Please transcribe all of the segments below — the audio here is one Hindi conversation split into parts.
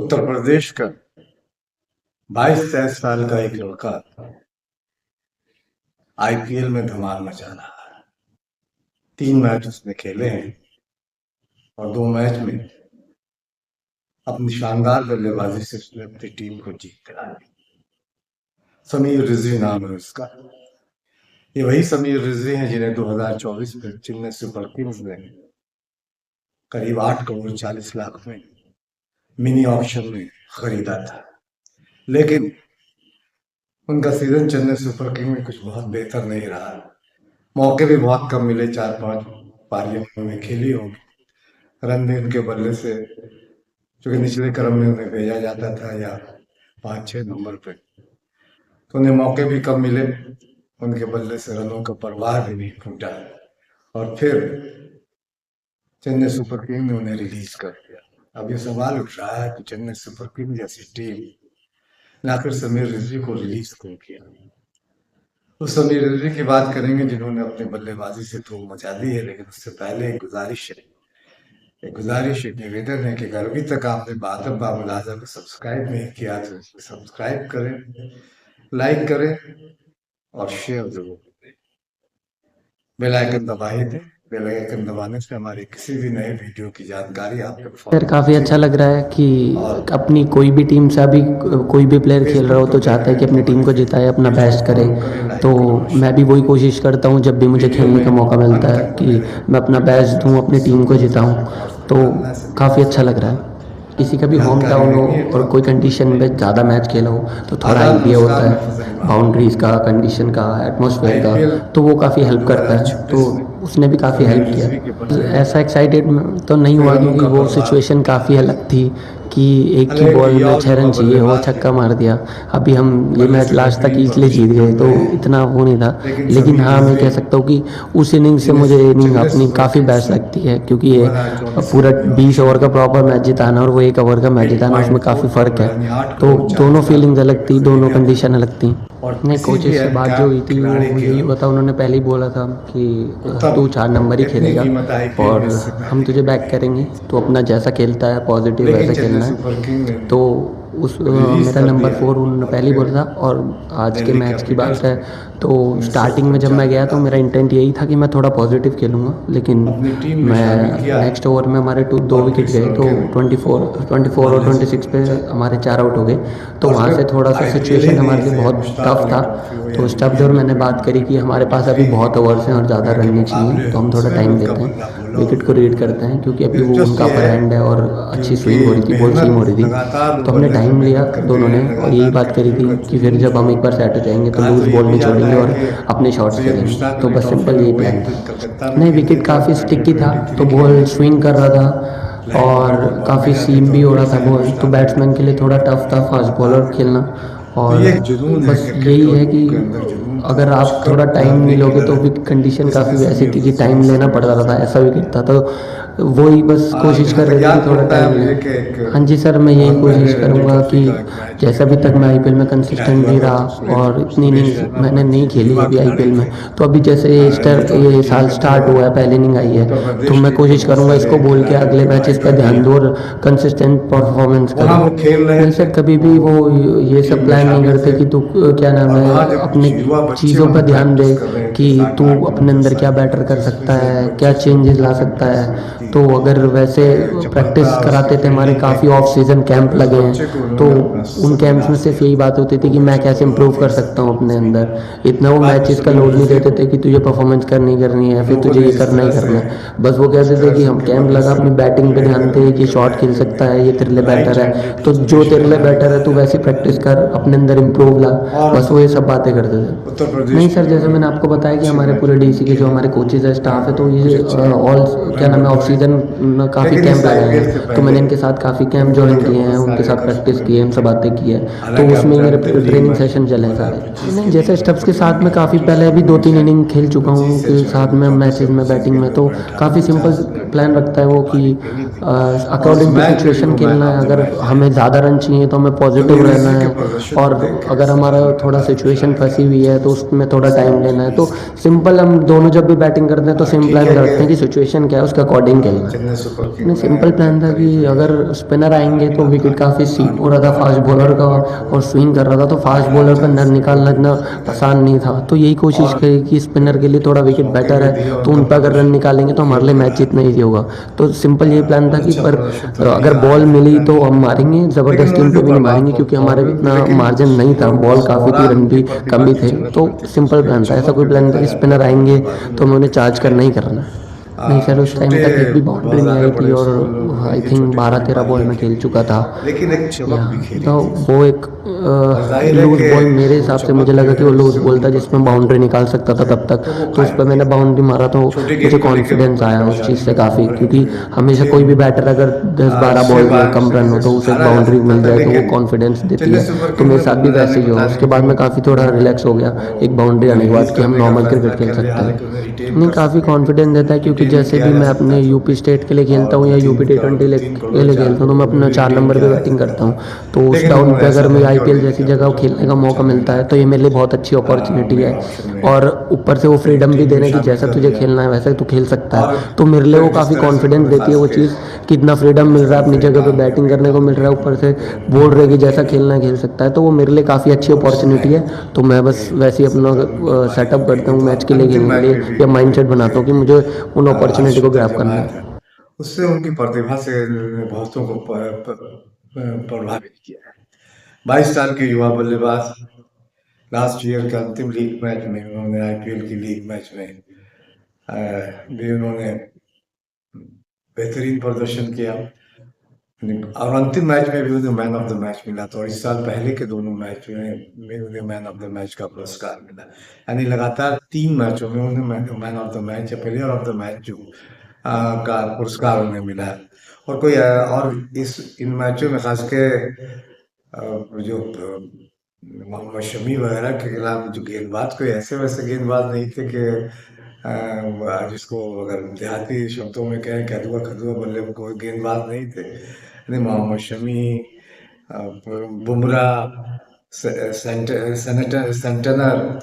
उत्तर प्रदेश का 22-23 साल का एक लड़का आईपीएल में धमाल मचा रहा है। 3 मैच उसने खेले हैं और 2 मैच में अपनी शानदार बल्लेबाजी से उसने अपनी टीम को जीत दिलाई। समीर रिजवी नाम है उसका। ये वही समीर रिजवी हैं जिन्हें 2024 में चेन्नई सुपर किंग्स ने करीब 8 करोड़ 40 लाख में मिनी ऑक्शन में खरीदा था, लेकिन उनका सीजन चेन्नई सुपर किंग में कुछ बहुत बेहतर नहीं रहा। मौके भी बहुत कम मिले, 4-5 पारियों में खेली होगी। रन भी उनके बल्ले से, जो कि निचले क्रम में उन्हें भेजा जाता था या 5-6 नंबर पे, तो उन्हें मौके भी कम मिले। उनके बल्ले से रनों का परवाह भी नहीं फूटा और फिर चेन्नई सुपर किंग ने उन्हें रिलीज कर दिया। अब ये सवाल उठ रहा है कि चेन्नई सुपर किंग जैसी टीम ने आखिर समीर रिजवी को रिलीज क्यों किया। उस समीर रिजवी की बात करेंगे जिन्होंने अपनी बल्लेबाजी से धूम मचा दी है, लेकिन उससे पहले एक गुजारिश एक निवेदन है कि अगर अभी तक आपने बादल बाबुलाजा को सब्सक्राइब नहीं किया तो सब्सक्राइब करें, लाइक करें और शेयर जरूर करें। बेल आइकन दबाइए दें। बेल आइकन दबाने से हमारी किसी भी नए वीडियो की जानकारी आपको यार काफ़ी अच्छा लग रहा है कि अपनी कोई भी टीम से अभी कोई भी प्लेयर खेल रहा हो तो चाहता है कि अपनी टीम को जिताए, अपना बेस्ट करे। तो मैं भी वही कोशिश करता हूँ जब भी मुझे खेलने का मौका मिलता है कि मैं अपना बेस्ट दूँ, अपनी टीम को जिताऊँ। तो काफ़ी अच्छा लग रहा है। किसी का भी होम टाउन हो और कोई कंडीशन में ज़्यादा मैच खेला हो तो थोड़ा आइडिया होता है बाउंड्रीज़ का, कंडीशन का, एटमॉस्फेयर का, तो वो काफ़ी हेल्प करता है। तो उसने भी काफ़ी हेल्प किया। ऐसा एक्साइटेड तो नहीं हुआ क्योंकि वो सिचुएशन काफ़ी अलग थी कि एक ही बॉल में 6 रन चाहिए, वो छक्का मार दिया। अभी हम ये मैच लास्ट तक इसलिए जीत गए तो इतना वो नहीं था। लेकिन हाँ, मैं कह सकता हूँ कि उस इनिंग से मुझे इनिंग अपनी काफ़ी बेस्ट लगती है क्योंकि ये पूरा 20 ओवर का प्रॉपर मैच जिताना और वो 1 ओवर का मैच जिताना, उसमें काफ़ी फ़र्क है। तो दोनों फीलिंग्स अलग थी, दोनों कंडीशन अलग थी। नहीं, कोचेस से बात जो हुई थी वो यही हुआ था, उन्होंने पहले ही बोला था कि तू 4 नंबर ही खेलेगा और हम तुझे बैक करेंगे, तो अपना जैसा खेलता है पॉजिटिव वैसा खेलना है। तो मेरा नंबर 4 उन्होंने पहले ही बोला था। और आज के मैच की बात है तो स्टार्टिंग में जब मैं गया तो मेरा इंटेंट यही था कि मैं थोड़ा पॉजिटिव खेलूँगा, लेकिन मैं नेक्स्ट ओवर में हमारे 2 विकेट गए तो 24 और 26 पे हमारे 4 आउट हो गए। तो वहाँ से थोड़ा सा सिचुएशन हमारे लिए बहुत टफ था। तो उस टफ दौर मैंने बात करी कि हमारे पास अभी बहुत ओवर्स हैं और ज़्यादा रन नहीं चाहिए, तो हम थोड़ा टाइम देते हैं, विकेट को रीड करते हैं क्योंकि अभी वो उनका अपर हैंड है और अच्छी स्विंग हो रही थी, बॉल स्विंग हो रही थी। तो हमने टाइम लिया दोनों ने और यही बात करी थी कि फिर जब हम एक बार सेट हो जाएंगे तो लूज बॉल नहीं छोड़ेंगे और अपने शॉट्स खेलेंगे। तो बस सिंपल यही प्लान था। नहीं, विकेट काफ़ी स्टिकी था तो बॉल स्विंग कर रहा था और काफ़ी सीम भी हो रहा था बॉल, तो बैट्समैन के लिए थोड़ा टफ था फास्ट बॉलर खेलना। और बस यही है कि अगर आप थोड़ा टाइम नहीं लोगे तो भी कंडीशन काफ़ी वैसी थी कि टाइम लेना पड़ रहा था, ऐसा विकेट था। तो वही बस कोशिश कर रहे थे कि थोड़ा टाइम लें। हाँ जी सर, मैं यही कोशिश करूँगा कि जैसा अभी तक मैं आईपीएल में कंसिस्टेंट नहीं रहा और इतनी इनिंग मैंने नहीं खेली अभी आईपीएल में, तो अभी जैसे ये साल स्टार्ट हुआ है, पहली इनिंग आई है, तो मैं कोशिश करूँगा इसको बोल के अगले मैचेस पे ध्यान दूँ और कंसिस्टेंट परफॉर्मेंस करूँ। नहीं सर, कभी भी वो ये सब प्लान नहीं करते कि तू क्या नाम है अपनी चीज़ों पर ध्यान दे कि तू अपने अंदर क्या बेटर कर सकता है, क्या चेंजेस ला सकता है। तो अगर वैसे प्रैक्टिस कराते थे, हमारे काफ़ी ऑफ सीज़न कैंप लगे हैं, तो उन कैंप्स में सिर्फ यही बात होती थी कि मैं कैसे इम्प्रूव कर सकता हूँ अपने अंदर। इतना वो मैचेस का लोड नहीं देते थे कि तुझे परफॉर्मेंस करनी है, फिर तुझे ये करना ही करना है। बस वो कहते थे कि हम कैंप लगा, अपनी बैटिंग पे ध्यान दे, ये शॉट खेल सकता है, ये तेरे लिए बेटर है, तो जो तेरे लिए बेटर है तू वैसी प्रैक्टिस कर, अपने अंदर इम्प्रूव ला। बस वो ये सब बातें करते थे। नहीं सर, जैसे मैंने आपको बताया कि हमारे पूरे डीसी के जो हमारे कोचेज है, स्टाफ है, तो ये ऑल क्या नाम है ऑफ सीजन काफ़ी कैंप लगाए हैं, तो मैंने इनके साथ काफ़ी कैंप ज्वाइन किए हैं, उनके साथ प्रैक्टिस की है, सब बातें की है। तो उसमें मेरे ट्रेनिंग सेशन चले हैं सारे। नहीं, जैसे स्टफ्स के साथ में काफ़ी पहले अभी 2-3 इनिंग खेल चुका हूँ कि साथ में मैचेस में बैटिंग में, तो काफ़ी सिंपल प्लान रखता है वो कि अकॉर्डिंग टू सिचुएशन खेलना है। अगर हमें ज़्यादा रन चाहिए तो हमें पॉजिटिव रहना है, और अगर हमारा थोड़ा सिचुएशन फंसी हुई है तो उसमें थोड़ा टाइम लेना है। तो सिंपल हम दोनों जब भी बैटिंग करते हैं तो सेम प्लान करते हैं कि सिचुएशन क्या है उसके अकॉर्डिंग खेलना है। चेन्नई सुपर किंग अपने सिंपल में प्लान था कि करीब अगर स्पिनर आएंगे तो विकेट काफ़ी सीप हो रहा था फास्ट आठ बॉलर का, को और स्विंग कर रहा था, तो फास्ट बॉलर पर नर 18 निकालना इतना आसान नहीं था। तो यही कोशिश और करी कि स्पिनर के लिए थोड़ा विकेट मौके बेटर भी दिए, है, तो उनका उन पर अगर रन प्रदर्शन निकालेंगे तो हमारे लिए ओके मैच रहा। जीतना ईजी होगा। तो सिंपल यही प्लान था कि अच्छा पर प्रदर्शन तो अगर दिया बॉल मिली हालांकि, तो हम मारेंगे, लेकिन ज़बरदस्ती उन्होंने उन जो पे भी नहीं मारेंगे, क्योंकि हमारे भी प्रॉब्लम थी, इतना लेकिन मार्जिन नहीं था, जो बॉल काफ़ी थी, दौरान रन उनकी भी कम प्रतिभा ही की थे। झलक तो मिलती थी, सिंपल उसमें प्लान था, ऐसा चमक कोई जो प्लान नहीं था देखा कि जाता स्पिनर था आएंगे बल्लेबाजों तो में हमें वो उन्हें चार्ज दिखता करना है। ही करना है। नहीं सर, उस टाइम छोटे, तक एक भी बाउंड्री बहुत नहीं ज़्यादा आई थी, बड़े और स्कोर में आई नहीं थे, थिंक छोटी बारह छोटी तेरह बॉल पारियां में खेल खेली, चुका था। लेकिन एक या चमक भी खेली तो थी। वो एक और जाहिर है लूज़ कि बॉल मेरे वो हिसाब से मुझे चमक जो लगा कि है वो उससे लूज़ बॉल उनकी था जिसमें प्रतिभा को बाउंड्री निकाल सकता था तब तक। तो वो तो उस पर कायम मैंने रही। बाउंड्री मारा तो छोटे मुझे गेंद को लेके भी कॉन्फिडेंस बड़ी आया उस परेशानी चीज़ से में काफ़ी, रहे क्योंकि हमेशा थे। कोई भी बैटर अगर 10-12 उसके बॉल में बाद कम रन हो इसे तो उसे एक सुधारा जा बाउंड्री सकता मिल था, जाए तो वो लेकिन कॉन्फिडेंस देती चेन्नई है। सुपर तो किंग मेरे में साथ भी बदला वैसे नहीं, ही हुआ। पता नहीं उसके बाद क्यों मैं काफ़ी थोड़ा रिलैक्स हो गया, एक बाउंड्री आने के बाद, रिलीज कि हम करने का नॉर्मल फैसला क्रिकेट खेल कर लिया, सकते हालांकि हैं। उन्हें रिटेन नहीं, कर काफ़ी सकते थे, कॉन्फिडेंस देता है, क्योंकि रिटेन भी जैसे किया भी जा मैं सकता अपने था यूपी उन्हें, स्टेट के लिए खेलता और हूँ दो या तीन यूपी टी20 दो तीन के करोड़ लिए चार खेलता हूँ, तो करोड़ मैं में अपना भी 4 रिटेन नंबर पे किया जा बैटिंग सकता करता था, हूँ। तो उस लेकिन डाउन उन्होंने पे ऐसा अगर मुझे नहीं किया और आईपीएल दिल्ली जैसी जगह कैपिटल्स खेलने को का मौका 95 मिलता है लाख तो ये के मेरे लिए बहुत अच्छी अपॉर्चुनिटी मेगा है। ऑप्शन में और ऊपर से वो फ्रीडम भी टीम दे में रहे हैं कि शामिल जैसा कर तुझे लिया। खेलना है वैसा तू खेल सकता और है। तो मेरे लिए वो फिर जिस काफ़ी तरह से कॉन्फिडेंस उन्होंने देती है खास वो के चीज़, कि इतना फ्रीडम मिल रहा है, अपनी जगह पे बैटिंग करने को मिल रहा है, ऊपर से बोल रहे कि जैसा खेलना है खेल सकता है। तो वो मेरे लिए काफ़ी अच्छी कोच अपॉर्चुनिटी है। हैं तो मैं बस वैसे ही कि अपना 17 रन की पारी जो सेटअप करता खेली, हूँ तो मैच के लिए, अंतिम गेम के मैच लिए, में भी या माइंडसेट बनाता हूँ कि उन्होंने मुझे उन अपॉर्चुनिटी को अर्शदीप ग्रैब करना जमाया है। था, उससे उनकी प्रतिभा से बहुतों को प्रभावित किया है। 22 साल के युवा बल्लेबाज लास्ट ईयर के अंतिम लीग मैच में उन्होंने आईपीएल की लीग मैच में भी उन्होंने बेहतरीन प्रदर्शन किया, और अंतिम मैच में भी उन्हें मैन ऑफ द मैच मिला था, और इस साल पहले के दोनों मैच में उन्हें मैन ऑफ द मैच का पुरस्कार मिला। यानी लगातार 3 मैचों में उन्हें मैन ऑफ द मैच या प्लेयर ऑफ द मैच जो का पुरस्कार उन्हें मिला है। और कोई और इस इन मैचों में खास के जो मोहम्मद शमी वगैरह के खिलाफ जो गेंदबाज कोई ऐसे वैसे गेंदबाज नहीं थे कि जिसको अगर देहाती शब्दों में कहें कदुआ खदुआ बल्ले कोई गेंदबाज नहीं थे। नहीं, मोहम्मद शमी, बुमराह, सेनेटर सेंटनर,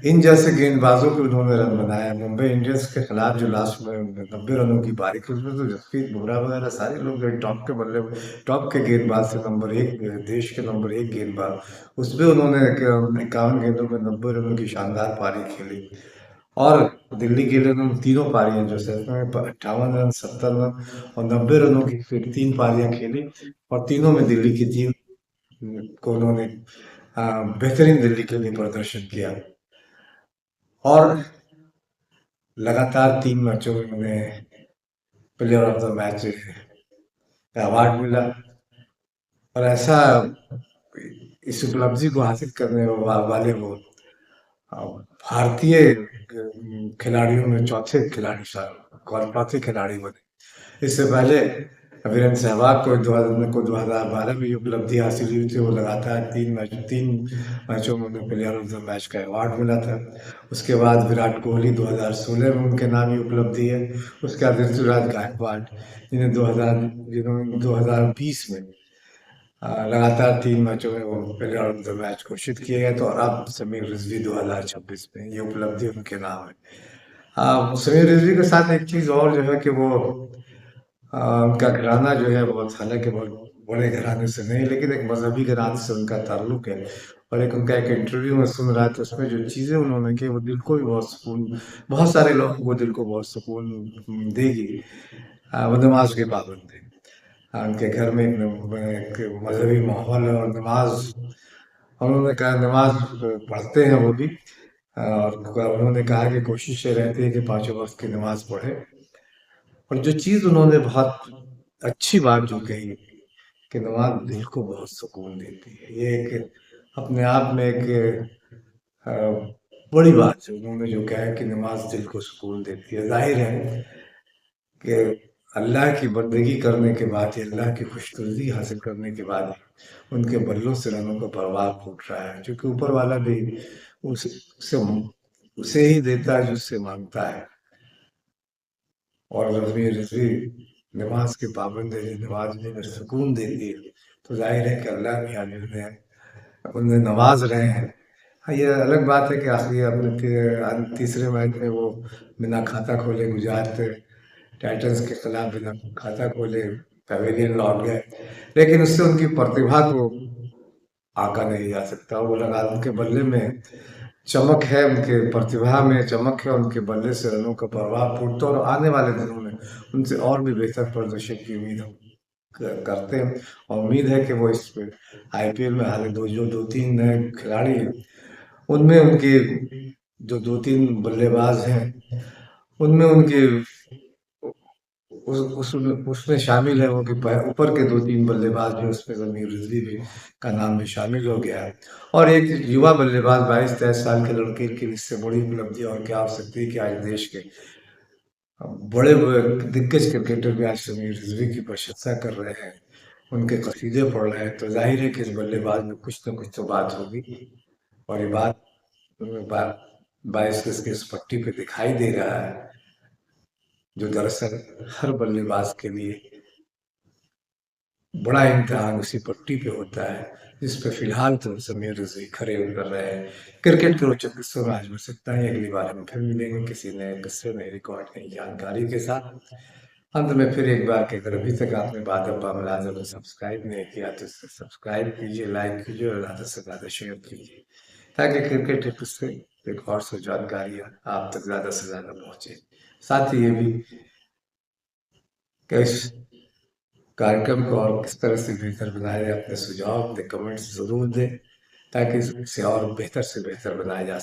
इन जैसे गेंदबाजों को उन्होंने रन बनाया। मुंबई इंडियंस के खिलाफ जो लास्ट में 90 रनों की पारी थी उसमें तो जसप्रीत बुमराह वगैरह सारे लोग जो टॉप के बल्ले टॉप के गेंदबाज थे, नंबर 1 देश के नंबर 1 गेंदबाज, उसमें उन्होंने 51 गेंदों में 90 रनों की शानदार पारी खेली। और दिल्ली के लिए उन्होंने तीनों पारियां जो है 58 रन, 70 रन और 90 रनों की फिर 3 पारियां खेली, और तीनों में दिल्ली की टीम को उन्होंने बेहतरीन दिल्ली के लिए प्रदर्शन किया, और लगातार 3 मैचों में उन्हें प्लेयर ऑफ द मैच का अवार्ड मिला। और ऐसा इस उपलब्धि को हासिल करने वाले वो भारतीय खिलाड़ियों में चौथे खिलाड़ी बने। इससे पहले वीरेंद्र सहवाग को 2012 में ये उपलब्धि हासिल हुई थी, वो लगातार 3 मैचों में उन्हें प्लेयर ऑफ द मैच का अवार्ड मिला था। उसके बाद विराट कोहली 2016 में उनके नाम ये उपलब्धि है। उसके बाद ऋतुराज गायकवाड़ जिन्होंने 2020 में लगातार 3 मैचों में वो प्लेयर ऑफ द मैच घोषित किए गए, तो और अब समीर रिजवी 2026 में ये उपलब्धि उनके नाम है। समीर रिजवी के साथ एक चीज़ और जो है कि वो उनका घराना जो है बहुत, हालांकि बहुत बड़े घराने से नहीं, लेकिन एक मजहबी घराने से उनका ताल्लुक है। और एक उनका एक इंटरव्यू में सुन रहा था, उसमें जो चीज़ें उन्होंने की वो दिल को भी बहुत सुकून, बहुत सारे लोगों को दिल को बहुत सुकून देगी। वो नमाज के पाबंद थे। उनके घर में एक मजहबी माहौल है, और नमाज, उन्होंने कहा नमाज पढ़ते हैं वो भी, और उन्होंने कहा कि कोशिश ये रहती है कि 5 वक्त की नमाज पढ़े। और जो चीज़ उन्होंने बहुत अच्छी बात जो कही कि नमाज दिल को बहुत सुकून देती है, ये एक अपने आप में एक अ, बड़ी बात है उन्होंने जो कहा कि नमाज दिल को सुकून देती है। जाहिर है कि अल्लाह की बंदगी करने के बाद, अल्लाह की खुशनुदी हासिल करने के बाद उनके बल्लों से रनों का प्रभाव फूट रहा है, क्योंकि ऊपर वाला भी उससे उसे ही देता है जो उससे मांगता है। और रज़वी रिज़वी नमाज के पाबंद है, नमाज में सुकून देती है, तो जाहिर है कि अल्लाह भी उन्हें नवाज रहे हैं। हाँ, ये अलग बात है कि आखिरी अपने तीसरे मैच में वो बिना खाता खोले गुजरात टाइटंस के खिलाफ बिना खाता खोले पवेलियन लौट गए, लेकिन उससे उनकी प्रतिभा को आंका नहीं जा सकता। वो लगा उनके बल्ले में चमक है, उनके प्रतिभा में चमक है, उनके बल्ले से रनों का प्रभाव फूटता, और आने वाले दिनों में उनसे और भी बेहतर प्रदर्शन की उम्मीद हम करते हैं। और उम्मीद है कि वो इस आईपीएल में हाल जो दो तीन नए खिलाड़ी हैं उनमें उनके जो दो तीन बल्लेबाज हैं उनमें उनके उसमें शामिल है वो कि ऊपर के दो तीन बल्लेबाज जो उसमें जमीर रिजवी भी का नाम भी शामिल हो गया है। और एक युवा बल्लेबाज 22-23 साल के लड़के के लिए इससे बड़ी उपलब्धि और क्या हो सकती है कि आज देश के बड़े दिग्गज क्रिकेटर भी आज समीर रिजवी की प्रशंसा कर रहे हैं, उनके कसीदे पढ़ रहे हैं, तो जाहिर है कि इस बल्लेबाज में कुछ न कुछ तो बात होगी। और ये बात 22 के इस पट्टी पे दिखाई दे रहा है, जो दरअसल हर बल्लेबाज के लिए बड़ा इम्तिहान उसी पट्टी पे होता है, जिस पे फिलहाल तो समीर रिजवी खड़े उतर रहे हैं। क्रिकेट के रोचक किस्सों में आज बस इतना ही। अगली बार हम फिर मिलेंगे किसी नए किस्से, नई रिकॉर्ड, नई जानकारी के साथ। अंत में फिर एक बार कि अगर अभी तक आपने बादल मुलाज़म को सब्सक्राइब नहीं किया तो सब्सक्राइब कीजिए, लाइक कीजिए और ज़्यादा से ज़्यादा शेयर कीजिए, ताकि क्रिकेट के किस्से, रिकॉर्ड्स और जानकारियाँ आप तक ज़्यादा से ज़्यादा पहुँचे। साथ ही ये भी कि इस कार्यक्रम को और किस तरह से बेहतर बनाया जाए, अपने सुझाव, अपने कमेंट्स ज़रूर दें, ताकि इसे और बेहतर से बेहतर बनाया जा